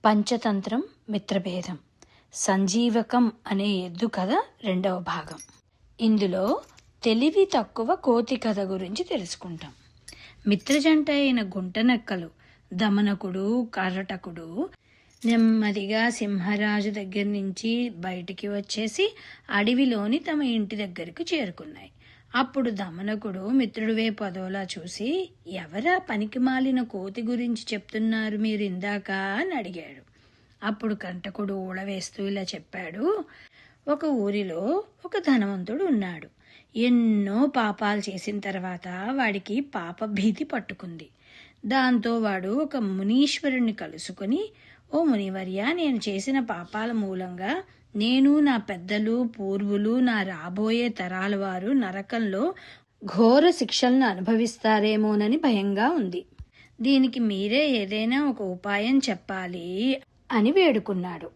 పంచతంత్రం మిత్రభేదం సంజీవకం అనే ఎద్దు కథ రెండవ భాగం. ఇందులో తెలివి తక్కువ కోతి కథ గురించి తెలుసుకుంటాం. మిత్రజంట అయిన గుంటనక్కలు దమనకుడు కరటకుడు నెమ్మదిగా సింహరాజు దగ్గర నుంచి బయటికి వచ్చేసి అడవిలోని తమ ఇంటి దగ్గరకు చేరుకున్నాయి. అప్పుడు దమనకుడు మిత్రుడి వైపు అదోలా చూసి, ఎవరా పనికిమాలిన కోతి గురించి చెప్తున్నారు మీరు ఇందాక అని అడిగాడు. అప్పుడు కంటకుడు ఊడవేస్తూ ఇలా చెప్పాడు, ఒక ఊరిలో ఒక ధనవంతుడు ఉన్నాడు. ఎన్నో పాపాలు చేసిన తర్వాత వాడికి పాప భీతి పట్టుకుంది. దాంతో వాడు ఒక మునీశ్వరుణ్ణి కలుసుకొని, ఓ మునివర్య, నేను చేసిన పాపాల మూలంగా నేను, నా పెద్దలు, పూర్వులు, నా రాబోయే తరాల వారు నరకంలో ఘోర శిక్షలను అనుభవిస్తారేమోనని భయంగా ఉంది. దీనికి మీరే ఏదైనా ఒక ఉపాయం చెప్పాలి అని వేడుకున్నాడు.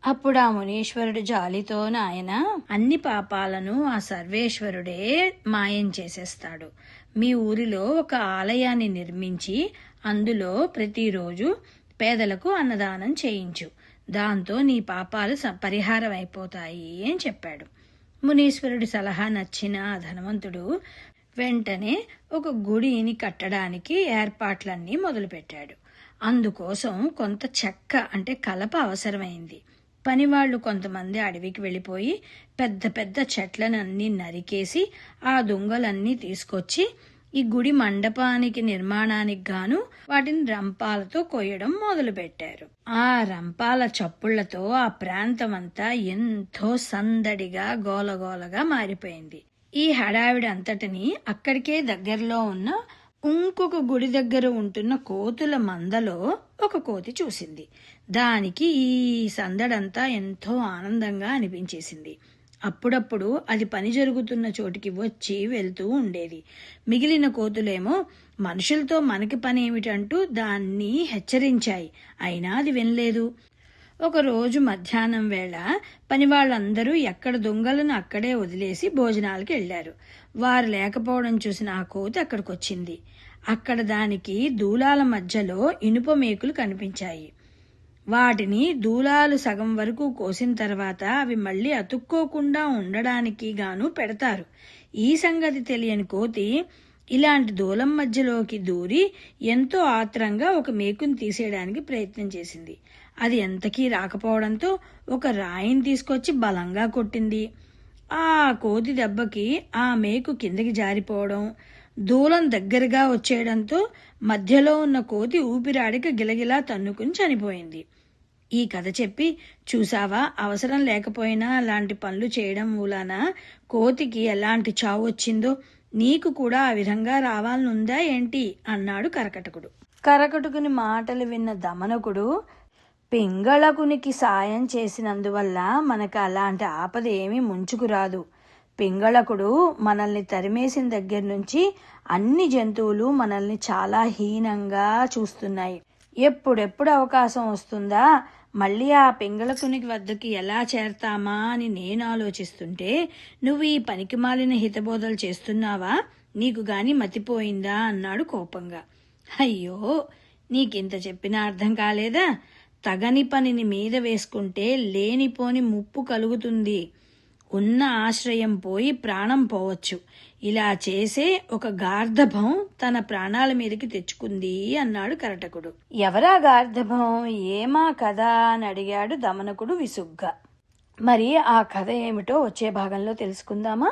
అప్పుడు ఆ మునీశ్వరుడు జాలితో, నాయన, అన్ని పాపాలను ఆ సర్వేశ్వరుడే మాయం చేసేస్తాడు. మీ ఊరిలో ఒక ఆలయాన్ని నిర్మించి అందులో ప్రతిరోజు పేదలకు అన్నదానం చేయించు. దాంతో నీ పాపాలు పరిహారం అయిపోతాయి అని చెప్పాడు. మునీశ్వరుడి సలహా నచ్చిన ఆ ధనవంతుడు వెంటనే ఒక గుడిని కట్టడానికి ఏర్పాట్లన్నీ మొదలుపెట్టాడు. అందుకోసం కొంత చెక్క అంటే కలప అవసరమైంది. పనివాళ్లు కొంతమంది అడవికి వెళ్ళిపోయి పెద్ద పెద్ద చెట్లనన్నీ నరికేసి ఆ దుంగలన్నీ తీసుకొచ్చి ఈ గుడి మండపానికి నిర్మాణానికి గాను వాటిని రంపాలతో కొయ్యడం మొదలుపెట్టారు. ఆ రంపాల చప్పుళ్లతో ఆ ప్రాంతం అంతా ఎంతో సందడిగా గోలగోలగా మారిపోయింది. ఈ హడావిడి అంతటిని అక్కడికే దగ్గరలో ఉన్న ఇంకొక గుడి దగ్గర ఉంటున్న కోతుల మందలో ఒక కోతి చూసింది. దానికి ఈ సందడంతా ఎంతో ఆనందంగా అనిపించేసింది. అప్పుడప్పుడు అది పని జరుగుతున్న చోటికి వచ్చి వెళ్తూ ఉండేది. మిగిలిన కోతులేమో మనుషులతో మనకి పని ఏమిటంటూ దాన్ని హెచ్చరించాయి. అయినా అది వినలేదు. ఒకరోజు మధ్యాహ్నం వేళ పని వాళ్ళందరూ ఎక్కడ దొంగలను అక్కడే వదిలేసి భోజనాలకు వెళ్లారు. వారు లేకపోవడం చూసిన ఆ కోతి అక్కడికొచ్చింది. అక్కడ దానికి దూలాల మధ్యలో ఇనుప మేకులు కనిపించాయి. వాటిని దూలాలు సగం వరకు కోసిన తర్వాత అవి మళ్ళీ అతుక్కోకుండా ఉండడానికి గాను పెడతారు. ఈ సంగతి తెలియని కోతి ఇలాంటి దూలం మధ్యలోకి దూరి ఎంతో ఆత్రంగా ఒక మేకుని తీసేయడానికి ప్రయత్నం చేసింది. అది ఎంతకీ రాకపోవడంతో ఒక రాయిని తీసుకొచ్చి బలంగా కొట్టింది. ఆ కోతి దెబ్బకి ఆ మేకు కిందకి జారిపోవడం, దూలం దగ్గరగా వచ్చేయడంతో మధ్యలో ఉన్న కోతి ఊపిరాడక గిలగిలా తన్నుకుని చనిపోయింది. ఈ కథ చెప్పి, చూసావా, అవసరం లేకపోయినా అలాంటి పనులు చేయడం మూలాన కోతికి ఎలాంటి చావు వచ్చిందో, నీకు కూడా ఆ విధంగా రావాలనుందా ఏంటి అన్నాడు కరకటకుడు. కరకటుకుని మాటలు విన్న దమనకుడు, పింగళకునికి సాయం చేసినందువల్ల మనకు అలాంటి ఆపద ఏమీ ముంచుకురాదు. పింగళకుడు మనల్ని తరిమేసిన దగ్గర నుంచి అన్ని జంతువులు మనల్ని చాలా హీనంగా చూస్తున్నాయి. ఎప్పుడెప్పుడు అవకాశం వస్తుందా మళ్ళీ ఆ పింగళకునికి వద్దకి ఎలా చేరతామా అని నేను ఆలోచిస్తుంటే నువ్వు ఈ పనికిమాలిన హితబోధలు చేస్తున్నావా? నీకు గాని మతిపోయిందా అన్నాడు కోపంగా. అయ్యో, నీకింత చెప్పినా అర్థం కాలేదా? తగని పనిని మీద వేసుకుంటే లేనిపోని ముప్పు కలుగుతుంది. ఉన్న ఆశ్రయం పోయి ప్రాణం పోవచ్చు. ఇలా చేసే ఒక గార్ధభం తన ప్రాణాల మీదకి తెచ్చుకుంది అన్నాడు కరటకుడు. ఎవరా గార్ధభం, ఏమా కథ అని అడిగాడు దమనకుడు విసుగ్గా. మరి ఆ కథ ఏమిటో వచ్చే భాగంలో తెలుసుకుందామా?